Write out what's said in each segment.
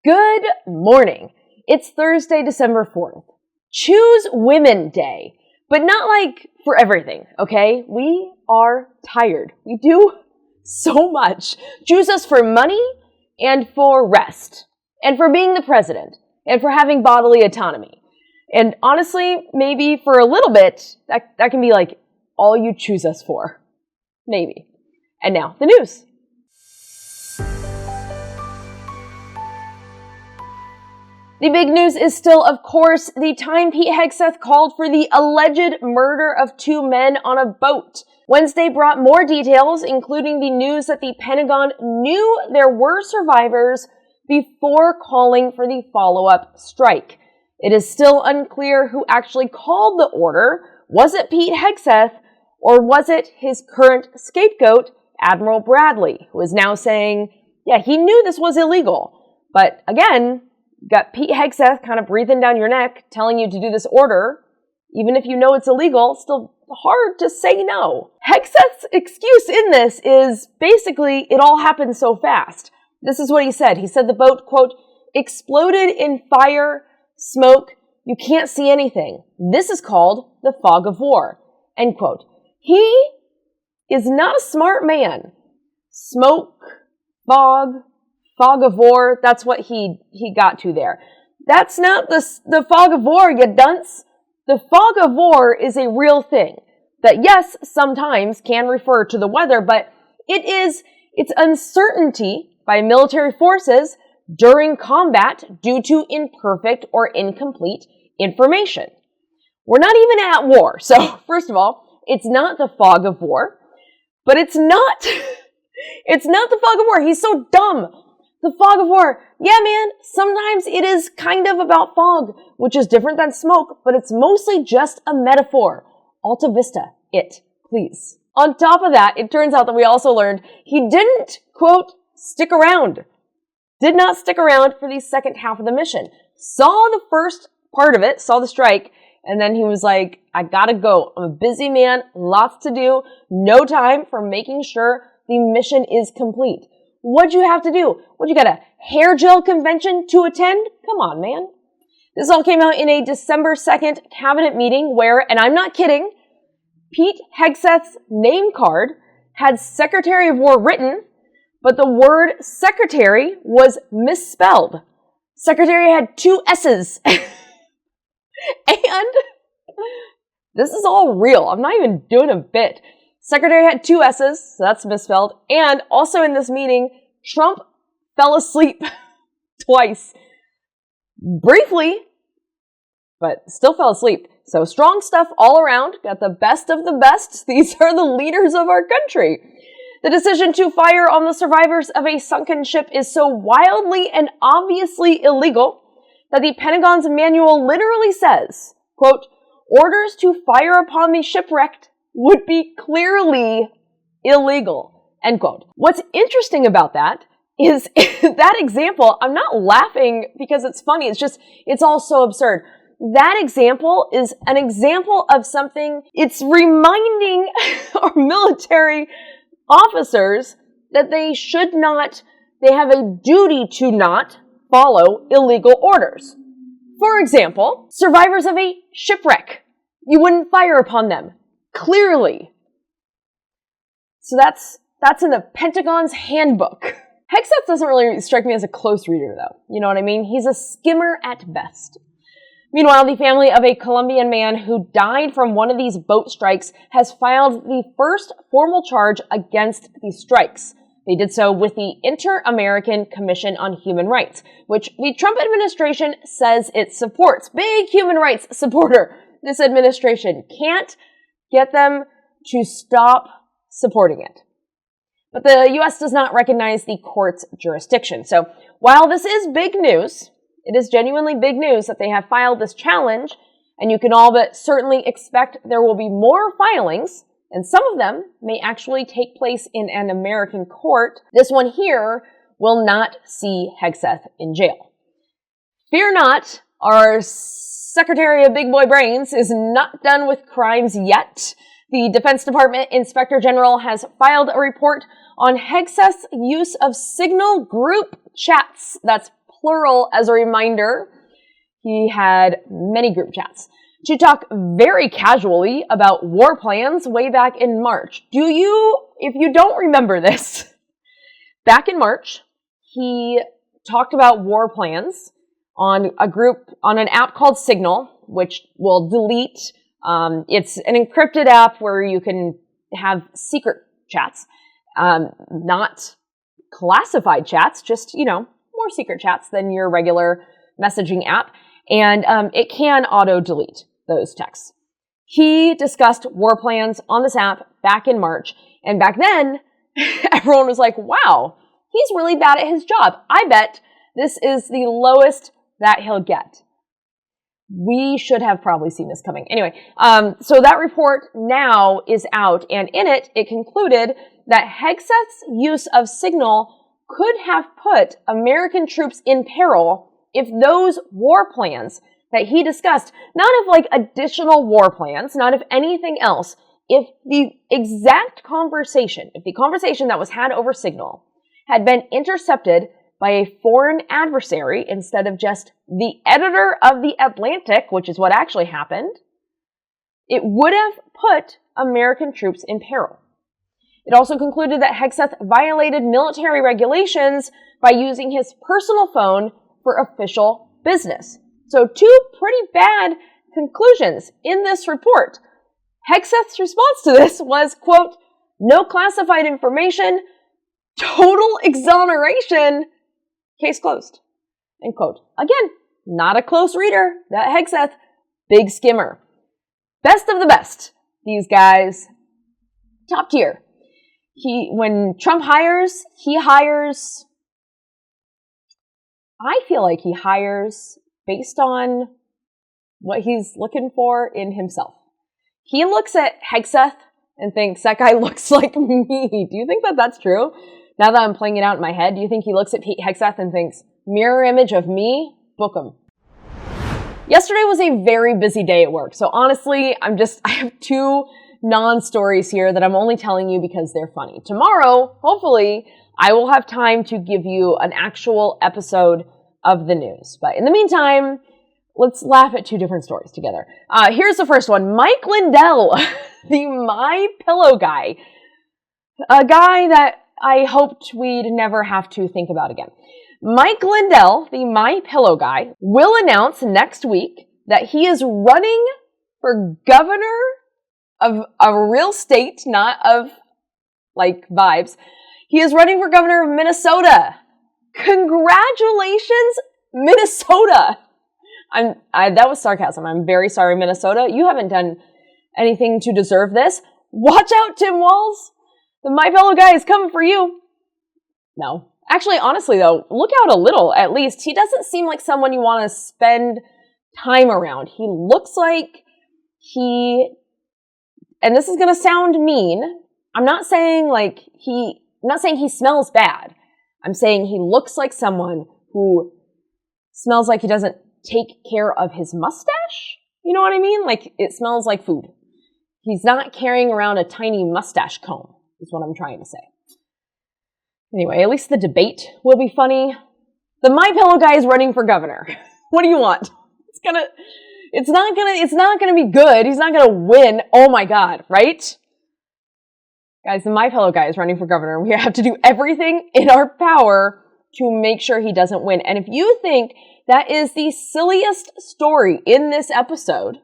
Good morning. It's Thursday, December 4th. Choose Women Day, but not like for everything, okay? We are tired. We do so much. Choose us for money and for rest and for being the president and for having bodily autonomy. And honestly, maybe for a little bit, that can be like all you choose us for. Maybe. And now, the news. The big news is still, of course, the time Pete Hegseth called for the alleged murder of two men on a boat. Wednesday brought more details, including the news that the Pentagon knew there were survivors before calling for the follow-up strike. It is still unclear who actually called the order. Was it Pete Hegseth, or was it his current scapegoat, Admiral Bradley, who is now saying, yeah, he knew this was illegal. But again, got Pete Hegseth kind of breathing down your neck, telling you to do this order. Even if you know it's illegal, it's still hard to say no. Hegseth's excuse in this is basically it all happened so fast. This is what he said. He said the boat, quote, exploded in fire, smoke, you can't see anything. This is called the fog of war, end quote. He is not a smart man. Smoke, fog of war, that's what he got to there. That's not the fog of war, you dunce. The fog of war is a real thing that, yes, sometimes can refer to the weather, but it's uncertainty by military forces during combat due to imperfect or incomplete information. We're not even at war. So, first of all, it's not the fog of war, but it's not the fog of war. He's so dumb. The fog of war. Yeah, man, sometimes it is kind of about fog, which is different than smoke, but it's mostly just a metaphor. Alta Vista, please. On top of that, it turns out that we also learned he didn't, quote, stick around. Did not stick around for the second half of the mission. Saw the first part of it, saw the strike, and then he was like, I gotta go. I'm a busy man, lots to do, no time for making sure the mission is complete. What'd you have to do? What, you got a hair gel convention to attend? Come on, man. This all came out in a December 2nd cabinet meeting where, and I'm not kidding, Pete Hegseth's name card had Secretary of War written, but the word secretary was misspelled. Secretary had two S's. And this is all real. I'm not even doing a bit. Secretary had two S's, so that's misspelled. And also in this meeting, Trump fell asleep twice. Briefly, but still fell asleep. So strong stuff all around. Got the best of the best. These are the leaders of our country. The decision to fire on the survivors of a sunken ship is so wildly and obviously illegal that the Pentagon's manual literally says, quote, orders to fire upon the shipwrecked would be clearly illegal, end quote. What's interesting about that is that example, I'm not laughing because it's funny, it's all so absurd. That example is an example of something, it's reminding our military officers that they have a duty to not follow illegal orders. For example, survivors of a shipwreck, you wouldn't fire upon them. Clearly. So that's in the Pentagon's handbook. Hegseth doesn't really strike me as a close reader, though. You know what I mean? He's a skimmer at best. Meanwhile, the family of a Colombian man who died from one of these boat strikes has filed the first formal charge against these strikes. They did so with the Inter-American Commission on Human Rights, which the Trump administration says it supports. Big human rights supporter. This administration can't get them to stop supporting it. But the U.S. does not recognize the court's jurisdiction. So while this is big news, it is genuinely big news that they have filed this challenge, and you can all but certainly expect there will be more filings, and some of them may actually take place in an American court. This one here will not see Hegseth in jail. Fear not, our Secretary of Big Boy Brains is not done with crimes yet. The Defense Department Inspector General has filed a report on Hegseth's use of Signal group chats, that's plural as a reminder. He had many group chats to talk very casually about war plans way back in March. If you don't remember this, back in March, he talked about war plans on an app called Signal, which will delete. It's an encrypted app where you can have secret chats, not classified chats, just, more secret chats than your regular messaging app. And it can auto-delete those texts. He discussed war plans on this app back in March. And back then, everyone was like, wow, he's really bad at his job. I bet this is the lowest that he'll get. We should have probably seen this coming. Anyway, so that report now is out, and in it, it concluded that Hegseth's use of Signal could have put American troops in peril if those war plans that he discussed, not of like additional war plans, not of anything else, if the conversation that was had over Signal had been intercepted by a foreign adversary instead of just the editor of The Atlantic, which is what actually happened, it would have put American troops in peril. It also concluded that Hegseth violated military regulations by using his personal phone for official business. So 2 pretty bad conclusions in this report. Hegseth's response to this was, quote, no classified information, total exoneration, case closed, end quote. Again, not a close reader. That Hegseth, big skimmer. Best of the best. These guys, top tier. When Trump hires, I feel like he hires based on what he's looking for in himself. He looks at Hegseth and thinks, that guy looks like me. Do you think that that's true? Now that I'm playing it out in my head, do you think he looks at Pete Hegseth and thinks, mirror image of me? Book him. Yesterday was a very busy day at work. So honestly, I have 2 non-stories here that I'm only telling you because they're funny. Tomorrow, hopefully, I will have time to give you an actual episode of the news. But in the meantime, let's laugh at 2 different stories together. Here's the first one. Mike Lindell, the MyPillow guy. A guy that I hoped we'd never have to think about again. Mike Lindell, the MyPillow guy, will announce next week that he is running for governor of a real state, not of, like, vibes. He is running for governor of Minnesota. Congratulations, Minnesota! That was sarcasm. I'm very sorry, Minnesota. You haven't done anything to deserve this. Watch out, Tim Walz. The MyPillow guy is coming for you. No. Actually, honestly, though, look out a little, at least. He doesn't seem like someone you want to spend time around. He looks like and this is going to sound mean. I'm not saying he smells bad. I'm saying he looks like someone who smells like he doesn't take care of his mustache. You know what I mean? Like, it smells like food. He's not carrying around a tiny mustache comb, is what I'm trying to say. Anyway, at least the debate will be funny. The MyPillow guy is running for governor. What do you want? It's not gonna be good. He's not gonna win. Oh my God, right? Guys, the MyPillow guy is running for governor. We have to do everything in our power to make sure he doesn't win. And if you think that is the silliest story in this episode,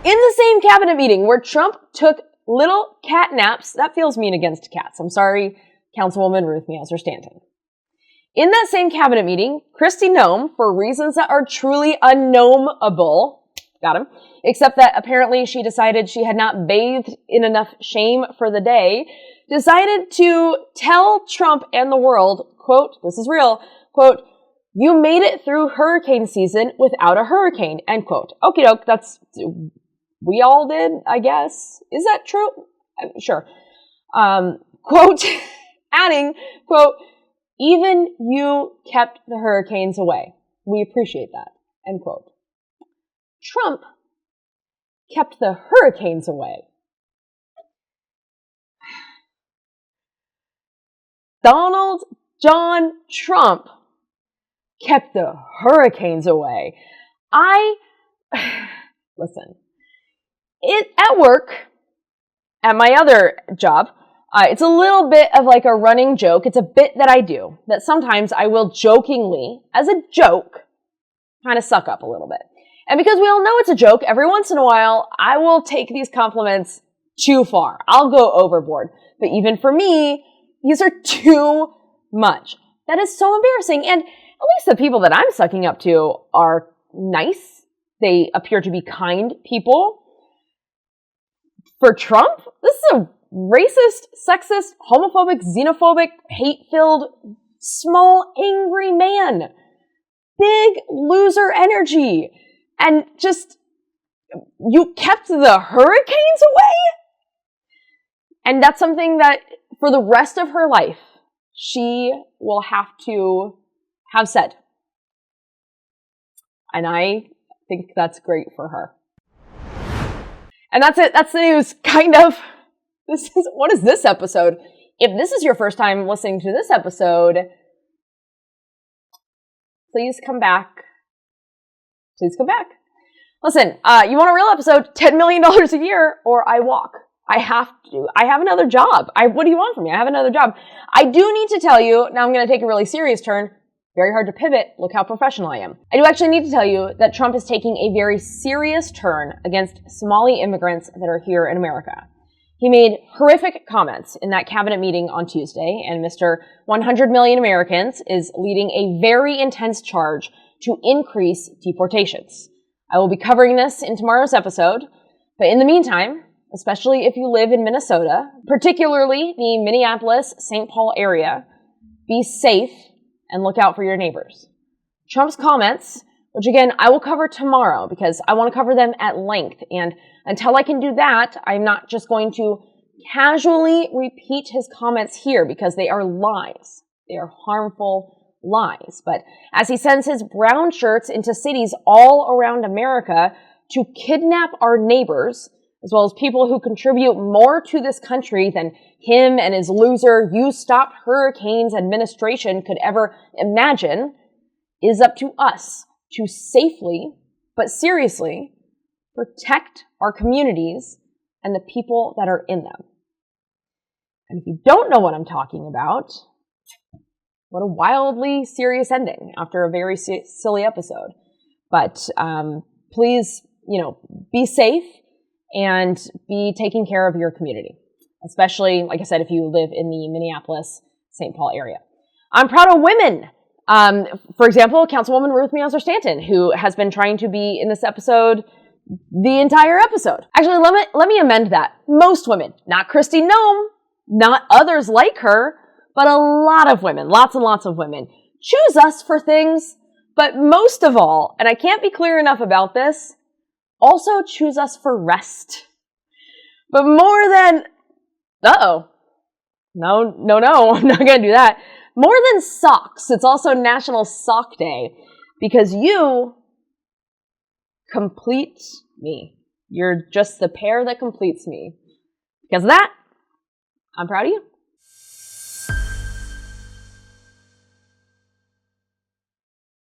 in the same cabinet meeting where Trump took little cat naps, that feels mean against cats. I'm sorry, Councilwoman Ruth Mauser Stanton. In that same cabinet meeting, Kristi Noem, for reasons that are truly unknowable, got him, except that apparently she decided she had not bathed in enough shame for the day, decided to tell Trump and the world, quote, this is real, quote, you made it through hurricane season without a hurricane, end quote. Okie doke, we all did, I guess. Is that true? Sure. Quote, adding, quote, even you kept the hurricanes away. We appreciate that, end quote. Trump kept the hurricanes away. Donald John Trump kept the hurricanes away. Listen, at work, at my other job, it's a little bit of like a running joke. It's a bit that I do, that sometimes I will jokingly, as a joke, kind of suck up a little bit. And because we all know it's a joke, every once in a while, I will take these compliments too far. I'll go overboard. But even for me, these are too much. That is so embarrassing. And at least the people that I'm sucking up to are nice. They appear to be kind people. For Trump, this is a racist, sexist, homophobic, xenophobic, hate-filled, small, angry man. Big loser energy. And just, you kept the hurricanes away? And that's something that for the rest of her life, she will have to have said. And I think that's great for her. And that's it. That's the news, kind of. What is this episode? If this is your first time listening to this episode, please come back. Please come back. Listen, you want a real episode, $10 million a year, or I walk. I have another job. What do you want from me? I have another job. I do need to tell you, now I'm going to take a really serious turn. Very hard to pivot. Look how professional I am. I do actually need to tell you that Trump is taking a very serious turn against Somali immigrants that are here in America. He made horrific comments in that cabinet meeting on Tuesday, and Mr. 100 Million Americans is leading a very intense charge to increase deportations. I will be covering this in tomorrow's episode, but in the meantime, especially if you live in Minnesota, particularly the Minneapolis-St. Paul area, be safe and look out for your neighbors. Trump's comments, which again, I will cover tomorrow because I want to cover them at length. And until I can do that, I'm not just going to casually repeat his comments here because they are lies. They are harmful lies. But as he sends his brown shirts into cities all around America to kidnap our neighbors, as well as people who contribute more to this country than him and his loser You Stop Hurricanes administration could ever imagine, is up to us to safely, but seriously, protect our communities and the people that are in them. And if you don't know what I'm talking about, what a wildly serious ending after a very silly episode. But please, be safe and be taking care of your community, especially, like I said, if you live in the Minneapolis-St. Paul area. I'm proud of women. For example, Councilwoman Ruth Meowser Stanton, who has been trying to be in this episode the entire episode. Actually, let me amend that. Most women, not Kristi Noem, not others like her, but a lot of women, lots and lots of women, choose us for things, but most of all, and I can't be clear enough about this, also choose us for rest. But more than, no, I'm not going to do that. More than socks, it's also National Sock Day, because you complete me. You're just the pair that completes me. Because of that, I'm proud of you.